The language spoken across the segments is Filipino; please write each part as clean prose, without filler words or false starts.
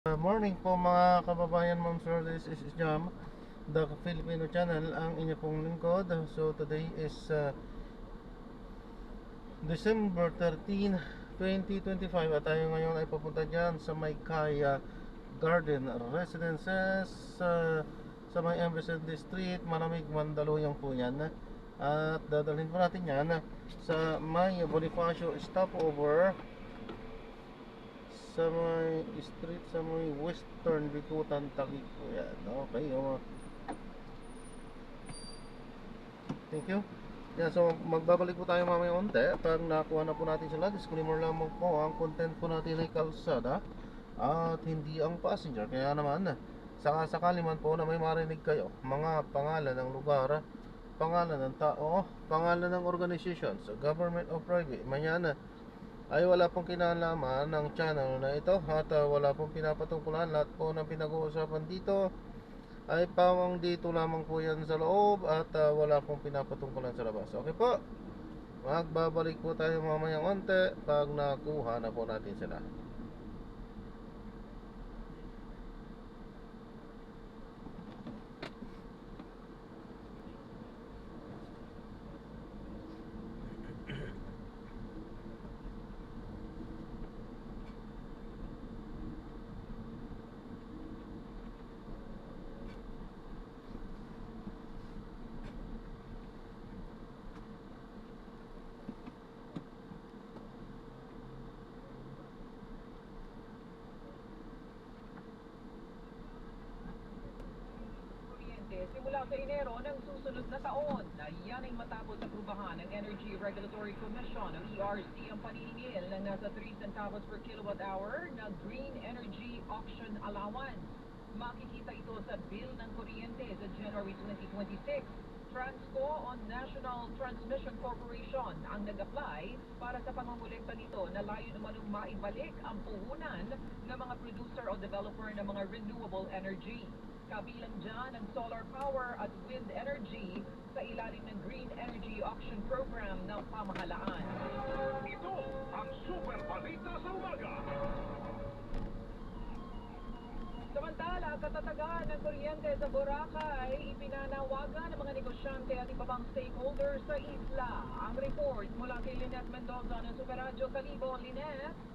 Morning po mga kababayan, ma'am sir, this is Jam, the Filipino channel, ang inyo pong lingkod. So today is December 13, 2025 at tayo ngayon ay papunta dyan sa may Kaya Garden Residences sa may Emerson District, Malamig, Mandaluyong po yan. At dadalhin po natin yan sa may Bonifacio stopover sa may street sa may Western Bikutan, Taguig po yan. Okay, thank you. Yan, so magbabalik po tayo mamaya unti pag nakuha na po natin sila. Disclaimer lamang po, ang content po natin ay kalsada at hindi ang passenger. Kaya naman, sakali man po na may marinig kayo mga pangalan ng lugar, pangalan ng tao, pangalan ng organization, so government or private, manyan ay wala pong kinalaman ng channel na ito at wala pong pinapatungkulan. Lahat po ng pinag-uusapan dito ay pawang dito lamang po yan sa loob at wala pong pinapatungkulan sa labas. Okay po, magbabalik po tayo mamayang onte pag nakuha na po natin sila. Simula sa Enero ng susunod na taon na yan ay matapos aprubahan ng Energy Regulatory Commission ng ERC ang paniningil ng nasa 3 centavos per kilowatt hour na Green Energy Auction Allowance. Makikita ito sa bill ng kuryente sa January 2026. Transco o National Transmission Corporation ang nag-apply para sa pangongolekta nito na layo naman maibalik ang puhunan ng mga producer o developer ng mga renewable energy. Kabilang dyan ang solar power at wind energy sa ilalim ng Green Energy Auction Program ng pamahalaan. Ito ang Super Balita sa Umaga. Samantala, katatagan ng kuryente sa Boracay, ipinanawagan ng mga negosyante at iba pang stakeholders sa isla. Ang report mula kay Lynette Mendoza ng Super Radio Kalibo. Lynette?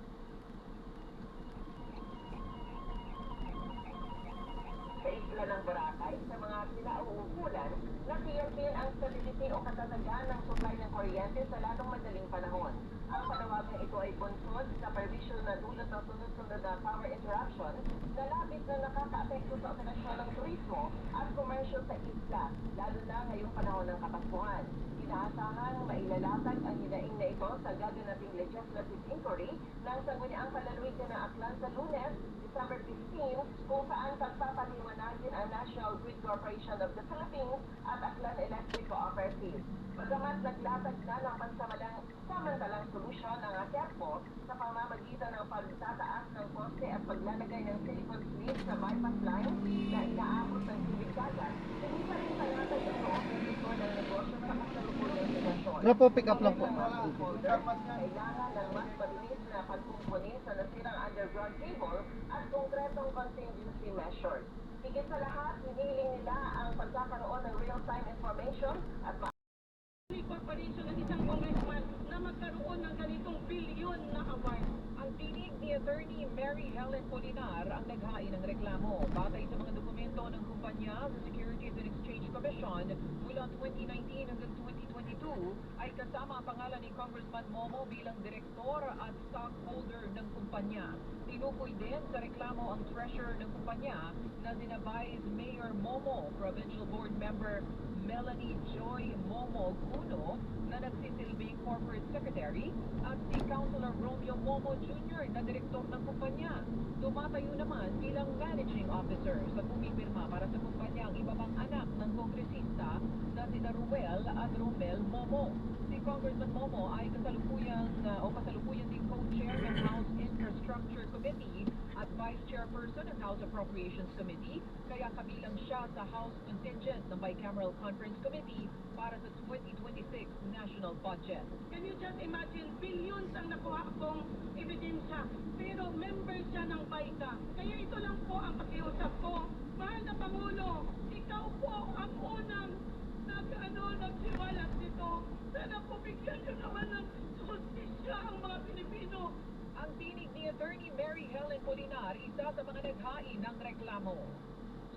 Sa isla ng Boracay, sa mga kinauukulan, nakiyakin ang stability o katatagan ng supply ng kuryente sa lalong madaling panahon. Ang panawagan ito ay bunsod sa perwisyo na dulot ng sunod-sunod na power interruption na labis na nakakaapekto sa operasyon ng turismo at komersyo sa isla, lalo na ngayong panahon ng Kapaskuhan. Inaasahang mailalatag ang hinaing na ito sa gaganating legislative inquiry ng sangguniang palalawigan ng Aklan sa Lunes, December 15, kung saan pagpapaliwanagin ang National Grid Corporation of the Philippines at Aklan Electric Cooperative. Bagamat naglatag na ng samantalang solusyon ang ASEPCO sa pamamagitan ng pagtataas ng koste at paglalagay ng silicon sleeve sa bypass line na inaabot ng tubig dagat, hindi pa rin panatag ang operasyon ng negosyo sa kasalukuyang sitwasyon. No po, pick up lang po. Kailangan ng mas mabilis na pagkukunin sa nasirang underground cable at konkretong contingency measures. Higit sa lahat, hinihiling nila ang pagkakaroon ng real-time information at corporation ng isang congressman na magkaroon ng ganitong bilyon na award. Ang tinig ni Attorney Mary Helen Polinar ang naghain ng reklamo. Batay sa mga dokumento ng kumpanya sa Securities and Exchange Commission mula 2019 hanggang 2022 ay kasama ang pangalan ni Congressman Momo bilang direktor at stockholder ng kumpanya. Tinukoy din sa reklamo ang treasurer ng kumpanya na sina Vice Mayor Momo, Provincial Board Member Melanie Joy Momo Cuno na nagsisilbing corporate secretary at si Councilor Romeo Momo Jr. na direktor ng kumpanya. Tumatayo naman bilang managing officer sa pumipirma para sa kumpanya ang iba pang anak ng kongresista na sina Ruel at Romel Momo. Si Congressman Momo ay kasalukuyan din co-chair ng House Infrastructure Committee at Vice Chairperson ng House Appropriations Committee, kaya kabilang siya sa House Contingent ng Bicameral Conference Committee para sa 2026 National Budget. Can you just imagine, billions ang nakuha akong ebidensya, pero member siya ng BICA. Kaya ito Mahal na Pangulo, ikaw po ang unang nagsiwalat nito. Sana po bigyan nyo naman ng justisya ang mga Pilipino. Ang tinig ni Attorney Mary Helen Polinar, isa sa mga naghain ng reklamo.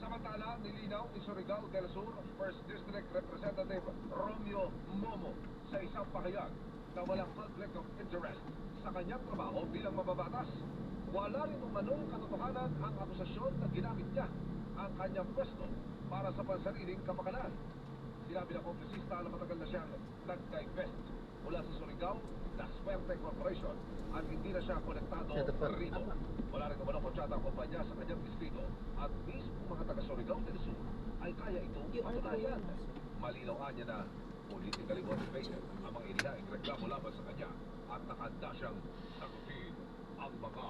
Samantala, nilinaw ni Surigao del Sur First District Representative Romeo Momo sa isang pahayag na walang conflict of interest sa kanyang trabaho bilang mababatas. Wala rin umanong katotohanan ang akusasyon na ginamit niya ang kanyang pwesto para sa pansariling kapakanan. Sinabi ng kongresista na matagal na siyang nag-divest mula sa Surigao na Swerte Corporation at hindi na siya konektado rito. Wala rin umanong kontrata ang kumpanya sa kanyang distrito at mismo mga taga Surigao del Sur ay kaya itong patunayan. Malinaw niya na politically motivated ang mga inihaing reklamo laban sa kanya at nakanda siyang sagutin ang mga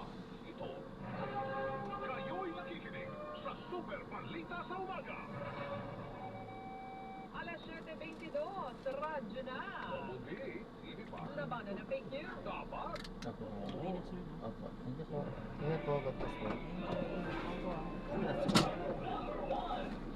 ito. Kayo'y nakikinig sa Super Balita sa Umaga. Alas 7:22, sa radyo na. Umubi, TV pa. Labanan ng fake news. Dapat. Ako. Opo. Thank you po. Ingat po. God bless po.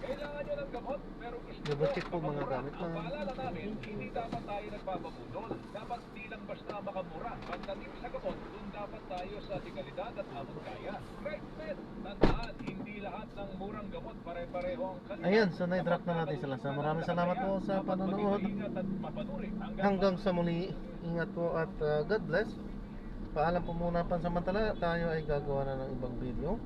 Kailangan nyo ng gamot, pero gusto Double check po mga gamit Ang na. paalala namin, hindi dapat tayo nagpapabudol. Dapat di lang basta makamura. Pagdating sa gamot, dun dapat tayo sa legalidad at amon kaya. Right fit! Tandaan, hindi lahat ng murang gamot pare-pareho ang kalidad. Ayan, so na-drop na natin sila. Maraming salamat po sa panonood. Hanggang sa muli, ingat po at God bless. Paalam po muna pansamantala. Tayo ay gagawa na ng ibang video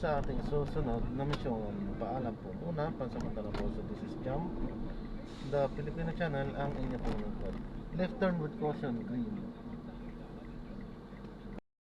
sa ating susunod na misyon. Paalam po muna pansamantala po. So this is Jam, the Filipino channel, ang inyo pong lingkod. Left turn with caution, green.